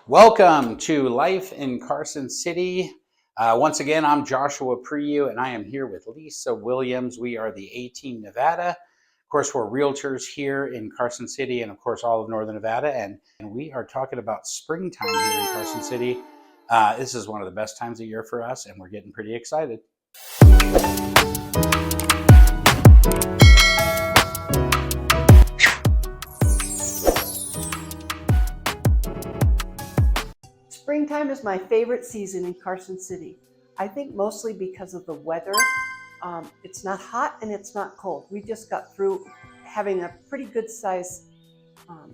Welcome to Life in Carson City. Once again, I'm Joshua Priu, and I am here with Lisa Williams. We are the A-Team Nevada. Of course, we're realtors here in Carson City and, of course, all of Northern Nevada. And we are talking about springtime here in Carson City. This is one of the best times of year for us, and we're getting pretty excited. Springtime is my favorite season in Carson City. I think mostly because of the weather. It's not hot and it's not cold. We just got through having a pretty good size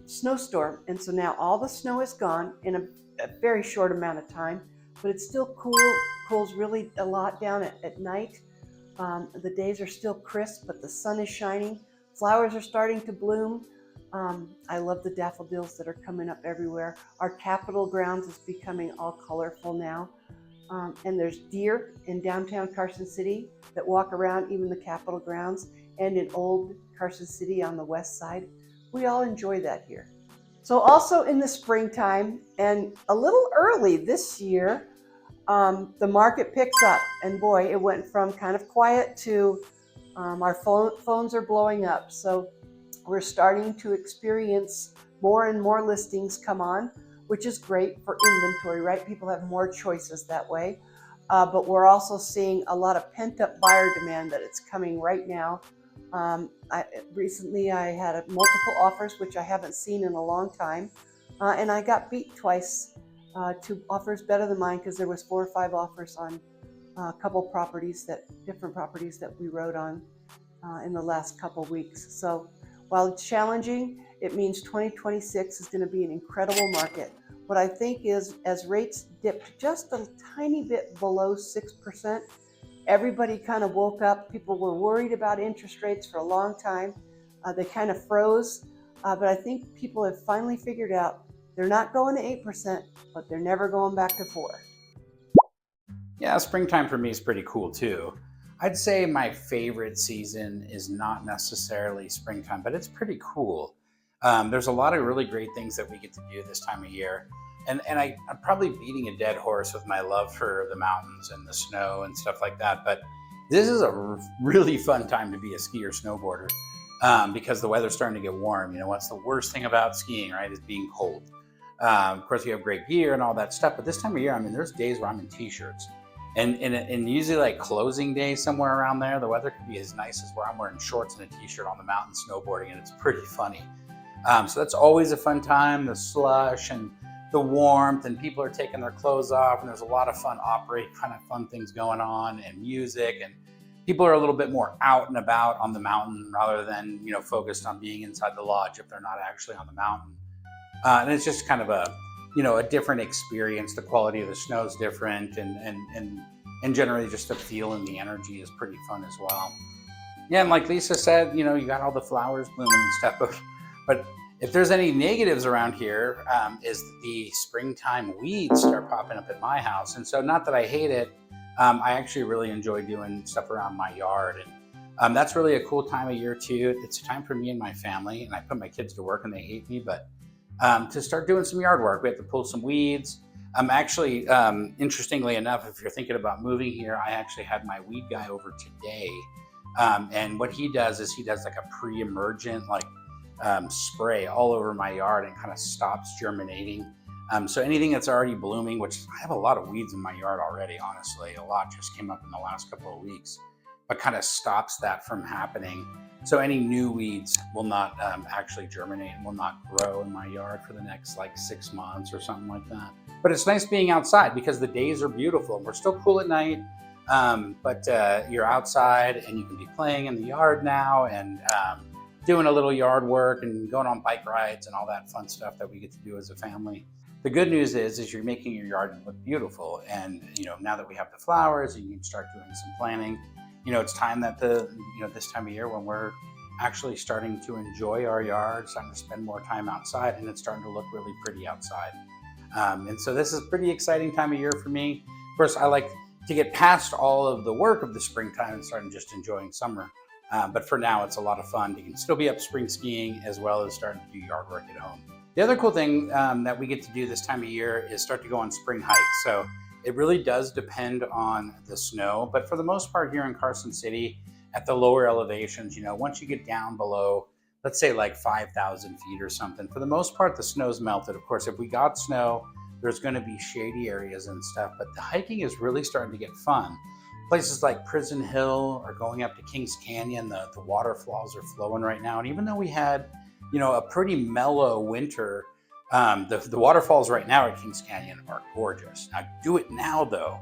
snowstorm, and so now all the snow is gone in a very short amount of time, but it's still cool. Cools really a lot down at night. The days are still crisp, but the sun is shining. Flowers are starting to bloom. I love the daffodils that are coming up everywhere. Our Capitol grounds is becoming all colorful now. And there's deer in downtown Carson City that walk around even the Capitol grounds, and in old Carson City on the west side. We all enjoy that here. So also in the springtime, and a little early this year, the market picks up, and boy, it went from kind of quiet to our phones are blowing up. So we're starting to experience more and more listings come on, which is great for inventory, right? People have more choices that way. But we're also seeing a lot of pent-up buyer demand that it's coming right now. Recently, I had multiple offers, which I haven't seen in a long time. And I got beat twice to offers better than mine, because there was 4 or 5 offers on a couple different properties that we wrote on in the last couple weeks. So while it's challenging, it means 2026 is going to be an incredible market. What I think is, as rates dipped just a tiny bit below 6%, everybody kind of woke up. People were worried about interest rates for a long time. They kind of froze, but I think people have finally figured out they're not going to 8%, but they're never going back to 4%. Yeah, springtime for me is pretty cool too. I'd say my favorite season is not necessarily springtime, but it's pretty cool. There's a lot of really great things that we get to do this time of year. And I'm probably beating a dead horse with my love for the mountains and the snow and stuff like that. But this is a really fun time to be a skier snowboarder because the weather's starting to get warm. You know, what's the worst thing about skiing, right, is being cold. Of course, you have great gear and all that stuff. But this time of year, I mean, there's days where I'm in t-shirts. And usually like closing day somewhere around there, the weather could be as nice as where I'm wearing shorts and a t-shirt on the mountain snowboarding, and it's pretty funny. So that's always a fun time, the slush and the warmth, and people are taking their clothes off, and there's a lot of fun kind of fun things going on, and music, and people are a little bit more out and about on the mountain rather than, you know, focused on being inside the lodge if they're not actually on the mountain. And it's just kind of a different experience. The quality of the snow is different, and generally just the feel and the energy is pretty fun as well. Yeah, and like Lisa said, you know, you got all the flowers blooming and stuff, but if there's any negatives around here, is the springtime weeds start popping up at my house. And so not that I hate it, I actually really enjoy doing stuff around my yard. And that's really a cool time of year too. It's a time for me and my family, and I put my kids to work and they hate me, but to start doing some yard work. We have to pull some weeds. Actually, interestingly enough, if you're thinking about moving here, I actually had my weed guy over today. And what he does is he does like a pre-emergent spray all over my yard and kind of stops germinating. So anything that's already blooming, which I have a lot of weeds in my yard already, honestly, a lot just came up in the last couple of weeks, but kind of stops that from happening. So any new weeds will not actually germinate and will not grow in my yard for the next 6 months or something like that. But it's nice being outside because the days are beautiful. We're still cool at night, but you're outside and you can be playing in the yard now and doing a little yard work and going on bike rides and all that fun stuff that we get to do as a family. The good news is you're making your yard look beautiful. And, you know, now that we have the flowers and you can start doing some planning, you know, it's time that this time of year when we're actually starting to enjoy our yard, starting to spend more time outside, and it's starting to look really pretty outside. And so this is a pretty exciting time of year for me. Of course, I like to get past all of the work of the springtime and start just enjoying summer. But for now, it's a lot of fun. You can still be up spring skiing as well as starting to do yard work at home. The other cool thing that we get to do this time of year is start to go on spring hikes. So it really does depend on the snow, but for the most part here in Carson City, at the lower elevations, once you get down below, let's say like 5,000 feet or something, for the most part, the snow's melted. Of course, if we got snow, there's going to be shady areas and stuff, but the hiking is really starting to get fun. Places like Prison Hill or going up to Kings Canyon, the waterfalls are flowing right now. And even though we had, a pretty mellow winter, the waterfalls right now at Kings Canyon are gorgeous. Now, do it now though,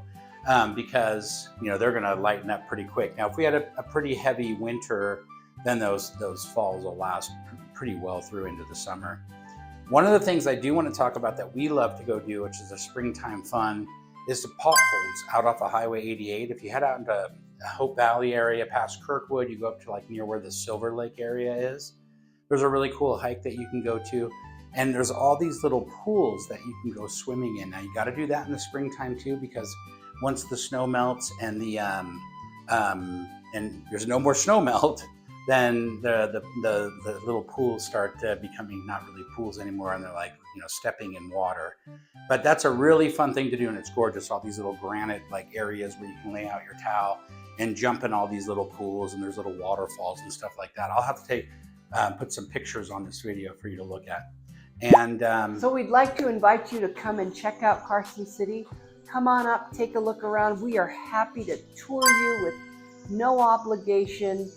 because they're going to lighten up pretty quick. Now, if we had a pretty heavy winter, then those falls will last pretty well through into the summer. One of the things I do want to talk about that we love to go do, which is a springtime fun, is the potholes out off of Highway 88. If you head out into the Hope Valley area past Kirkwood, you go up to like near where the Silver Lake area is. There's a really cool hike that you can go to. And there's all these little pools that you can go swimming in. Now you got to do that in the springtime too, because once the snow melts and and there's no more snow melt, then the little pools start becoming not really pools anymore, and they're like stepping in water. But that's a really fun thing to do, and it's gorgeous. All these little granite like areas where you can lay out your towel and jump in all these little pools, and there's little waterfalls and stuff like that. I'll have to put some pictures on this video for you to look at. And so we'd like to invite you to come and check out Carson City. Come on up, take a look around. We are happy to tour you with no obligation,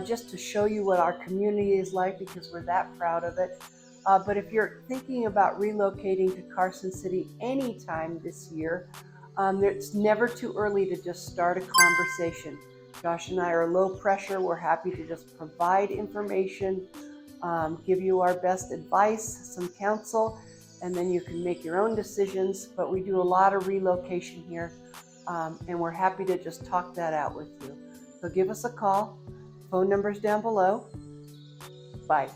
just to show you what our community is like, because we're that proud of it. But if you're thinking about relocating to Carson City anytime this year, it's never too early to just start a conversation. Josh and I are low pressure. We're happy to just provide information, give you our best advice, some counsel, and then you can make your own decisions. But we do a lot of relocation here, and we're happy to just talk that out with you. So give us a call. Phone number's down below. Bye.